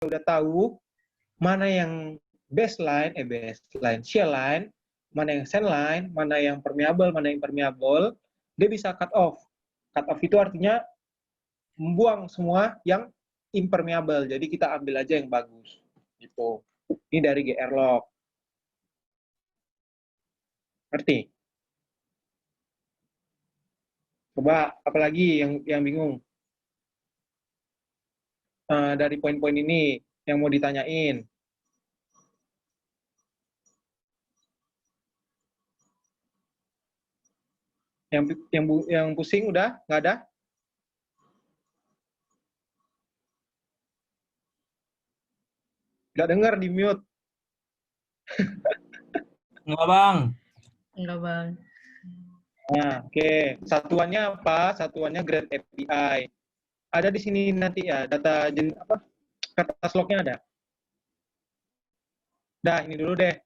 udah tahu mana yang baseline, shear line, mana yang sand line, mana yang permeable, mana yang impermeable, dia bisa cut off. Cut off itu artinya membuang semua yang impermeable. Jadi kita ambil aja yang bagus. Gitu. Ini dari GR Lock. Ngerti? Coba apalagi yang bingung? Dari poin-poin ini yang mau ditanyain. Yang pusing udah nggak ada? Nggak dengar, di mute. Enggak, Bang. Enggak, Bang. Nah, oke. Satuannya apa? Satuannya grade API. Ada di sini nanti ya, data kertas lognya ada. Dah, ini dulu deh.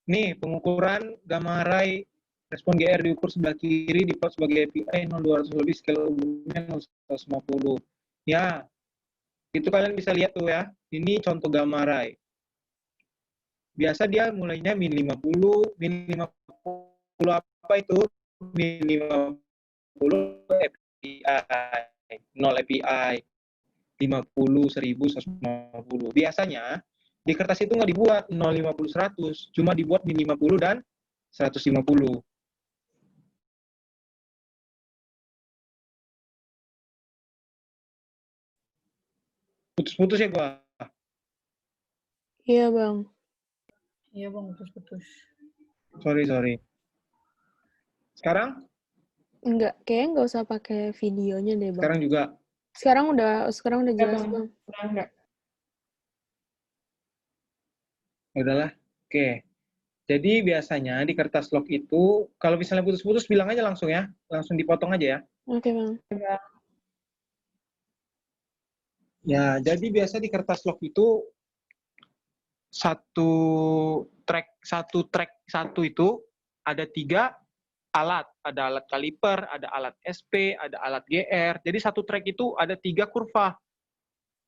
Nih, pengukuran gamma ray respon GR diukur sebelah kiri, diplot sebagai API 0,200 lebih, skala umumnya 0,150. Ya, itu kalian bisa lihat tuh ya. Ini contoh gamma ray. Biasa dia mulainya min 50 apa itu? Min 50 API, 0 API, 50, 1000, 150. Biasanya di kertas itu nggak dibuat 0, 50, 100, cuma dibuat min 50 dan 150. Putus-putus ya gua. Iya, Bang. Iya, Bang, putus-putus. Sorry. Sekarang? Enggak, kayaknya nggak usah pakai videonya deh, Bang. Sekarang juga. Sekarang udah jelas, Bang. Enggak. Ya udahlah. Oke. Jadi biasanya di kertas log itu, kalau misalnya putus-putus bilang aja langsung ya. Langsung dipotong aja ya. Oke, Bang. Ya, jadi biasa di kertas log itu satu track itu ada 3 alat. Ada alat kaliper, ada alat SP, ada alat GR. Jadi satu track itu ada 3 kurva.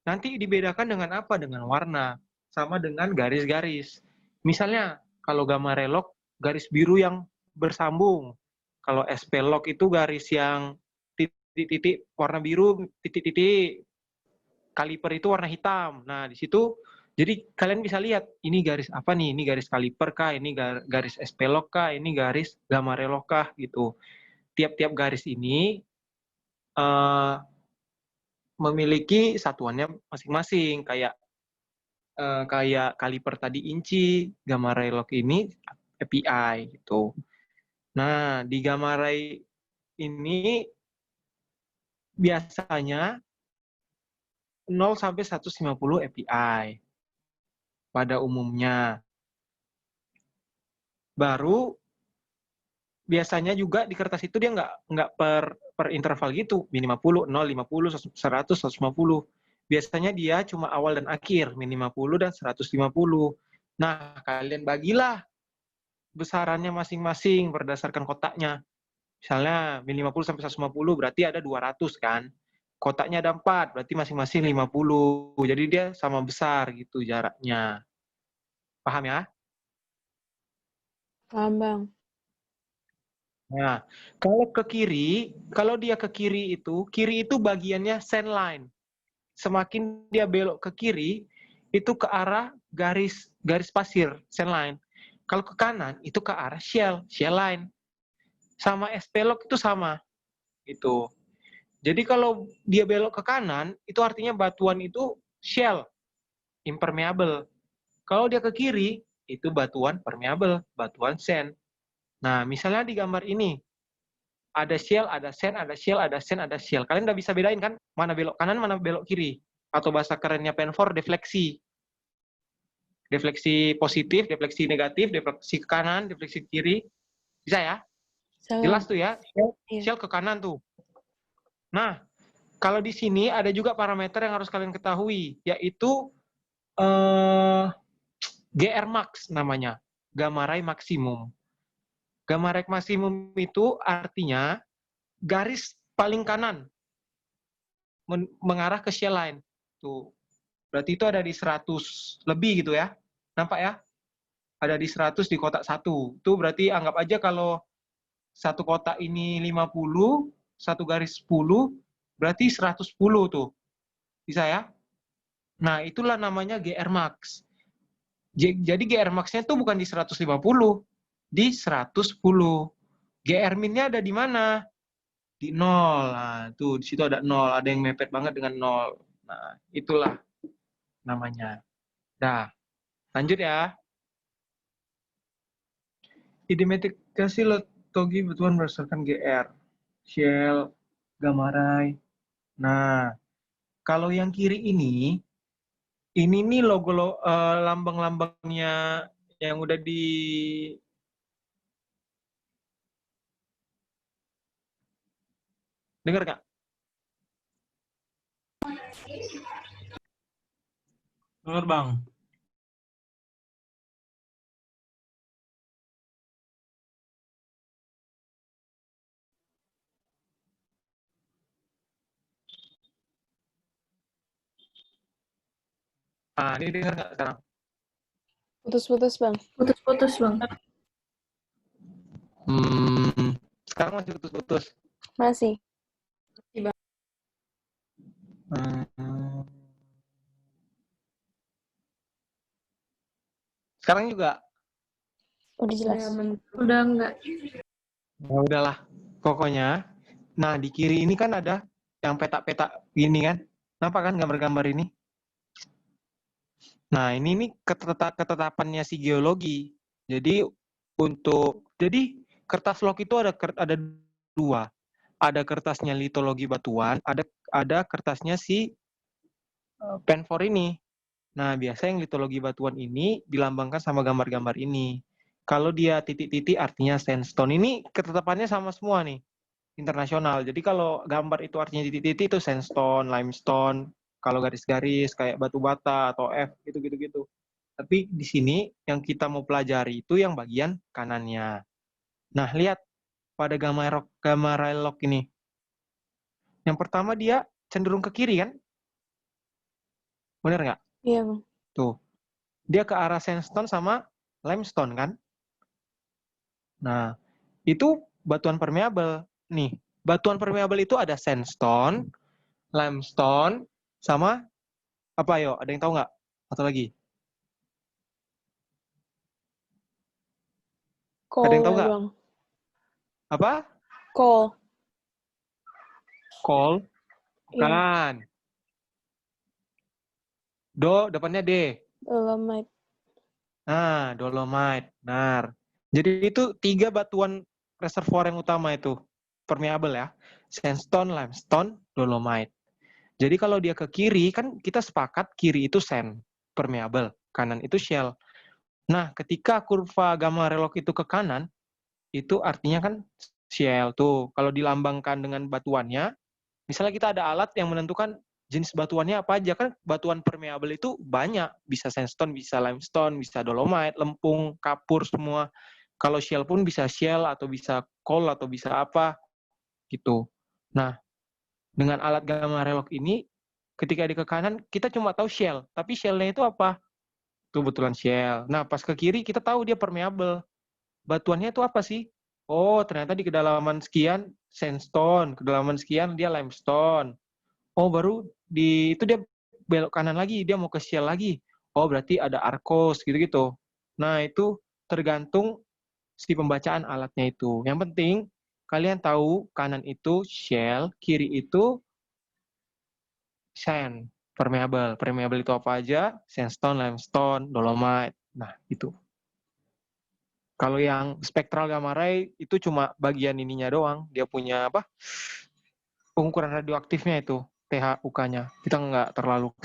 Nanti dibedakan dengan apa? Dengan warna. Sama dengan garis-garis. Misalnya, kalau gamma ray lock, garis biru yang bersambung. Kalau SP lock itu garis yang titik-titik warna biru, titik-titik. Kaliper itu warna hitam. Nah, di situ jadi kalian bisa lihat ini garis apa nih? Ini garis kaliper kah? Ini garis SP lock kah? Ini garis gamma ray lock kah? Gitu. Tiap-tiap garis ini memiliki satuannya masing-masing. Kayak kaliper tadi inci, gamma ray lock ini API gitu. Nah, di gamma ray ini biasanya 0 sampai 150 API pada umumnya. Baru biasanya juga di kertas itu dia nggak per interval gitu, min 50, 0, 50, 100, 150. Biasanya dia cuma awal dan akhir, min 50 dan 150. Nah, kalian bagilah besarannya masing-masing berdasarkan kotaknya. Misalnya min 50 sampai 150 berarti ada 200 kan. Kotaknya ada 4, berarti masing-masing 50. Jadi dia sama besar gitu jaraknya. Paham ya? Paham, Bang. Nah, kalau dia ke kiri itu bagiannya sand line. Semakin dia belok ke kiri, itu ke arah garis pasir, sand line. Kalau ke kanan, itu ke arah shell line. Sama SP-lock itu sama. Gitu. Jadi kalau dia belok ke kanan, itu artinya batuan itu shell, impermeable. Kalau dia ke kiri, itu batuan permeable, batuan sand. Nah, misalnya di gambar ini, ada shell, ada sand, ada shell, ada sand, ada shell. Kalian udah bisa bedain kan? Mana belok kanan, mana belok kiri. Atau bahasa kerennya Pen4, defleksi. Defleksi positif, defleksi negatif, defleksi ke kanan, defleksi ke kiri. Bisa ya? Jelas tuh ya? Shell ke kanan tuh. Nah, kalau di sini ada juga parameter yang harus kalian ketahui, yaitu GR max namanya, gamma ray maksimum. Gamma ray maksimum itu artinya garis paling kanan mengarah ke shell line. Tuh. Berarti itu ada di 100 lebih gitu ya. Nampak ya? Ada di 100 di kotak 1. Itu berarti anggap aja kalau satu kotak ini 50, satu garis 10, berarti 110 tuh. Bisa ya? Nah, itulah namanya GR Max. Jadi GR Max-nya tuh bukan di 150, di 110. GR min-nya ada di mana? Di 0. Nah, tuh di situ ada 0, ada yang mepet banget dengan 0. Nah, itulah namanya. Dah, lanjut ya. Identifikasi lotogi batuan berdasarkan GR. Shell, gamma ray. Nah, kalau yang kiri ini nih logo lambang-lambangnya yang udah di dengar nggak? Dengar Bang. Ah, ini dengar nggak sekarang? Putus-putus, Bang. Putus-putus, Bang. Sekarang masih putus-putus. Masih. Sekarang juga. Udah jelas. Udah enggak. Ya udahlah. Pokoknya, nah di kiri ini kan ada yang petak-petak gini kan. Nampak kan gambar-gambar ini? Nah, ini nih ketetapannya si geologi. Jadi jadi kertas log itu ada dua. Ada kertasnya litologi batuan, ada kertasnya si penfor ini. Nah, biasa yang litologi batuan ini dilambangkan sama gambar-gambar ini. Kalau dia titik-titik artinya sandstone. Ini ketetapannya sama semua nih, internasional. Jadi kalau gambar itu artinya titik-titik itu sandstone, limestone. Kalau garis-garis kayak batu bata atau F gitu-gitu. Tapi di sini yang kita mau pelajari itu yang bagian kanannya. Nah, lihat pada gamma ray log ini. Yang pertama dia cenderung ke kiri kan? Benar nggak? Iya, Bang. Tuh. Dia ke arah sandstone sama limestone kan? Nah, itu batuan permeable. Nih, batuan permeable itu ada sandstone, limestone, sama apa yo? Ada yang tahu nggak? Atau lagi? Coal Ada yang tahu ya, nggak? Bang. Apa? Coal. Coal? Iya. Bukan. Do, depannya D. Dolomite. Nah, dolomite. Benar. Jadi itu 3 batuan reservoir yang utama itu. Permeable ya. Sandstone, limestone, dolomite. Jadi kalau dia ke kiri, kan kita sepakat kiri itu sand, permeable. Kanan itu shell. Nah, ketika kurva gamma ray log itu ke kanan, itu artinya kan shell. Tuh, kalau dilambangkan dengan batuannya, misalnya kita ada alat yang menentukan jenis batuannya apa aja. Kan batuan permeable itu banyak. Bisa sandstone, bisa limestone, bisa dolomite, lempung, kapur, semua. Kalau shell pun bisa shell, atau bisa coal, atau bisa apa, gitu. Nah, dengan alat gamma ray log ini, ketika di ke kanan, kita cuma tahu shell. Tapi shell-nya itu apa? Itu betulan shell. Nah, pas ke kiri, kita tahu dia permeable. Batuannya itu apa sih? Oh, ternyata di kedalaman sekian sandstone, kedalaman sekian dia limestone. Oh, baru itu dia belok kanan lagi, dia mau ke shell lagi. Oh, berarti ada arkos gitu-gitu. Nah, itu tergantung si pembacaan alatnya itu. Yang penting kalian tahu kanan itu shell, kiri itu sand, permeable. Permeable itu apa aja? Sandstone, limestone, dolomite. Nah, itu. Kalau yang spektral gamma ray itu cuma bagian ininya doang. Dia punya apa? Pengukuran radioaktifnya itu, THUK-nya. Kita nggak terlalu